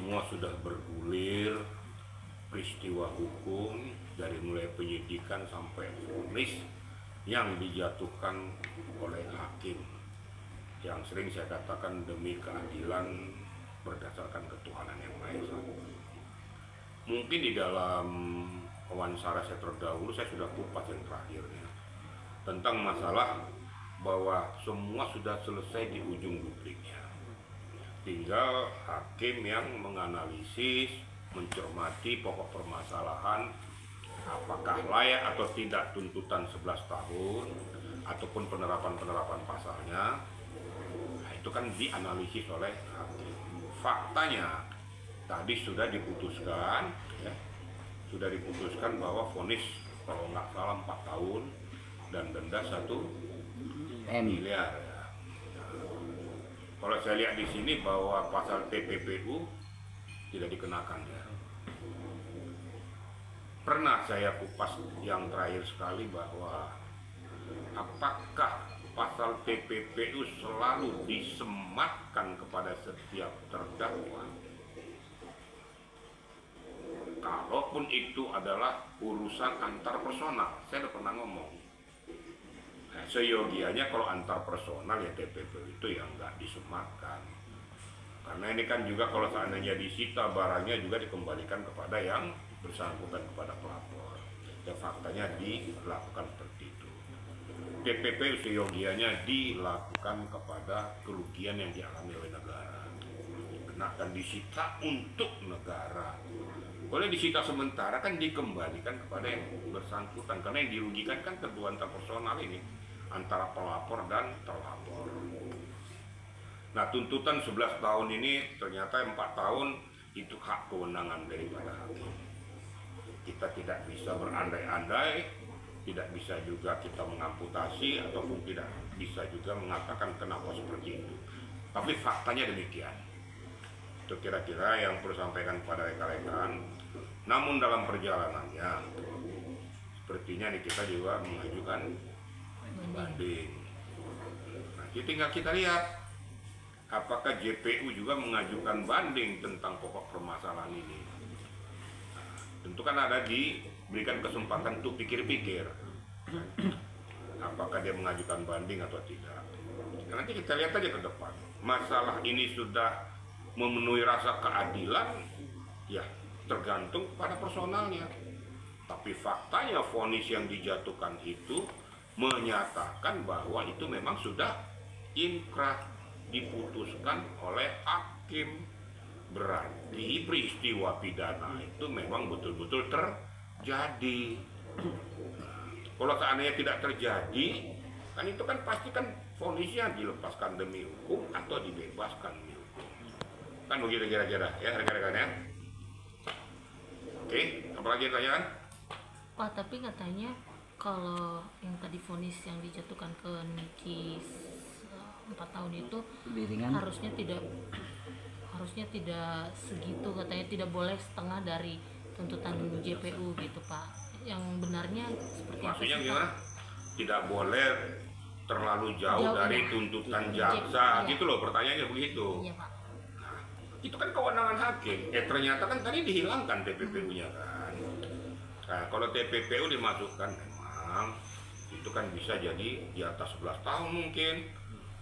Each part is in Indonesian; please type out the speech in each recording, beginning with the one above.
semua sudah bergulir peristiwa hukum dari mulai penyidikan sampai vonis yang dijatuhkan oleh hakim yang sering saya katakan demi keadilan berdasarkan ketuhanan yang Maha Esa. Mungkin di dalam wawancara saya terdahulu saya sudah kupas yang terakhirnya tentang masalah bahwa semua sudah selesai di ujung dupliknya. Tinggal hakim yang menganalisis, mencermati pokok permasalahan apakah layak atau tidak tuntutan 11 tahun ataupun penerapan pasalnya. Nah, itu kan dianalisis oleh hakim. Faktanya tadi sudah diputuskan ya, bahwa vonis kalau nggak salah 4 tahun dan denda 1 miliar ya. Kalau saya lihat di sini bahwa pasal TPPU tidak dikenakan ya. Pernah saya kupas yang terakhir sekali bahwa apakah pasal TPPU selalu disematkan kepada setiap terdakwa. Kalaupun itu adalah urusan antar personal, saya udah pernah ngomong. Nah, seyogianya kalau antar personal ya TPPU itu yang nggak disematkan. Karena ini kan juga kalau seandainya disita barangnya juga dikembalikan kepada yang bersangkutan, kepada pelapor. Ya faktanya dilakukan seperti itu. TPPU seyogianya dilakukan kepada kerugian yang dialami oleh negara. Kenakan disita untuk negara. Boleh disita sementara kan dikembalikan kepada yang bersangkutan. Karena yang dirugikan kan kedua antar personal ini, antara pelapor dan terlapor. Nah, tuntutan 11 tahun ini ternyata 4 tahun itu hak kewenangan daripada hakim. Kita tidak bisa berandai-andai, tidak bisa juga kita mengamputasi ataupun tidak bisa juga mengatakan kenapa seperti itu. Tapi faktanya demikian. Itu kira-kira yang perlu sampaikan kepada rekan-rekan. Namun dalam perjalanannya sepertinya nih kita juga mengajukan banding. Nah, tinggal kita lihat apakah JPU juga mengajukan banding tentang pokok permasalahan ini. Nah, tentu kan ada diberikan kesempatan untuk pikir-pikir apakah dia mengajukan banding atau tidak. Nah, nanti kita lihat aja ke depan. Masalah ini sudah memenuhi rasa keadilan, ya tergantung pada personalnya. Tapi faktanya vonis yang dijatuhkan itu menyatakan bahwa itu memang sudah inkrah, diputuskan oleh hakim. Berarti peristiwa pidana itu memang betul-betul terjadi. Kalau seandainya tidak terjadi, kan itu kan pasti kan vonisnya dilepaskan demi hukum atau dibebaskan demi hukum. Kan begitu kira-kira ya rekan-rekan ya. Oke, apalagi pertanyaan? Pak, tapi katanya kalau yang tadi vonis yang dijatuhkan ke Niki 4 tahun itu harusnya tidak segitu, katanya tidak boleh setengah dari tuntutan JPU gitu Pak. Yang benarnya seperti apa? Maksudnya sih, gimana? Pak? Tidak boleh terlalu jauh dari ya. tuntutan jaksa Iya. gitu loh pertanyaannya begitu. Iya Pak. Nah, itu kan kewenangan hakim. Ternyata kan tadi dihilangkan TPPU-nya kan. Nah, kalau TPPU dimasukkan memang itu kan bisa jadi di atas 11 tahun mungkin.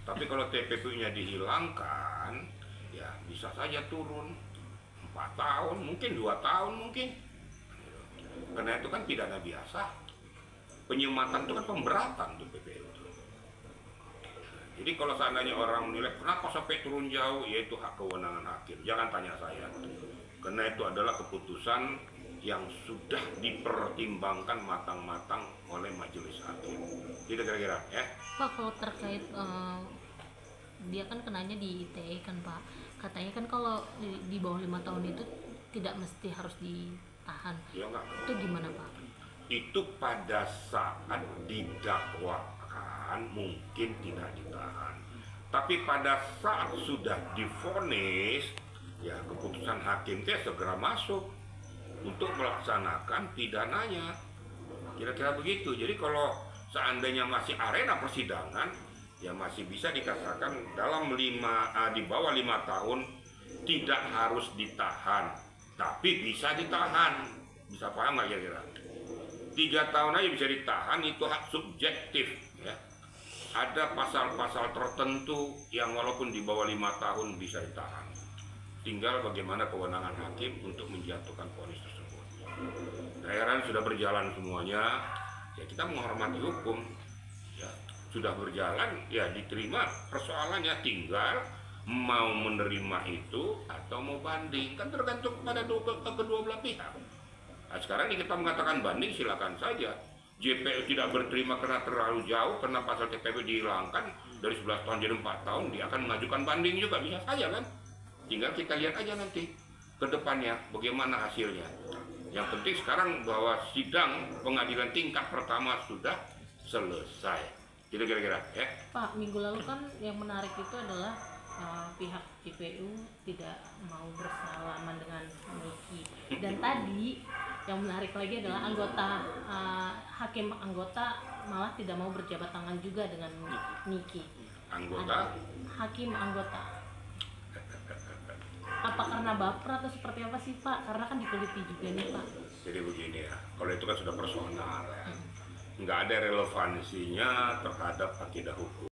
Tapi kalau TPPU-nya dihilangkan, ya bisa saja turun 4 tahun, mungkin 2 tahun mungkin. Karena itu kan pidana biasa. Penyematan itu kan pemberatan tuh TPPU. Jadi kalau seandainya orang menilai kenapa sampai turun jauh, yaitu hak kewenangan hakim. Jangan tanya saya. Karena itu adalah keputusan yang sudah dipertimbangkan matang-matang oleh majelis hakim. Gitu kira-kira ya. Pak, kalau terkait dia kan kenanya di ITE kan Pak. Katanya kan kalau di bawah 5 tahun itu tidak mesti harus ditahan. Ya enggak. Itu gimana Pak? Itu pada saat didakwakan mungkin tidak ditahan. Tapi pada saat sudah divonis, ya keputusan hakim itu segera masuk untuk melaksanakan pidananya. Kira-kira begitu. Jadi kalau seandainya masih arena persidangan, ya masih bisa dikatakan dalam di bawah 5 tahun tidak harus ditahan, tapi bisa ditahan. Bisa paham nggak kira-kira? 3 tahun aja bisa ditahan, itu hak subjektif ya. Ada pasal-pasal tertentu yang walaupun di bawah 5 tahun bisa ditahan. Tinggal bagaimana kewenangan hakim untuk menjatuhkan vonis tersebut. Daerah sudah berjalan semuanya, ya kita menghormati hukum. Ya, sudah berjalan, ya diterima. Persoalannya tinggal mau menerima itu atau mau banding, kan tergantung pada kedua belah pihak. Nah, sekarang ini kita mengatakan banding, silakan saja. JPU tidak berterima karena terlalu jauh, karena pasal TPP dihilangkan dari 11 tahun jadi 4 tahun, dia akan mengajukan banding juga, bisa saja kan. Tinggal kita lihat aja nanti ke depannya bagaimana hasilnya. Yang penting sekarang bahwa sidang pengadilan tingkat pertama sudah selesai. Gitu kira-kira ya. Pak, minggu lalu kan yang menarik itu adalah pihak JPU tidak mau bersalaman dengan Niki. Dan tadi yang menarik lagi adalah hakim anggota malah tidak mau berjabat tangan juga dengan Niki. Hakim anggota. Apa karena baper atau seperti apa sih Pak? Karena kan diteliti juga nih Pak. Jadi begini ya, kalau itu kan sudah personal ya. Nggak ada relevansinya terhadap akidah hukum.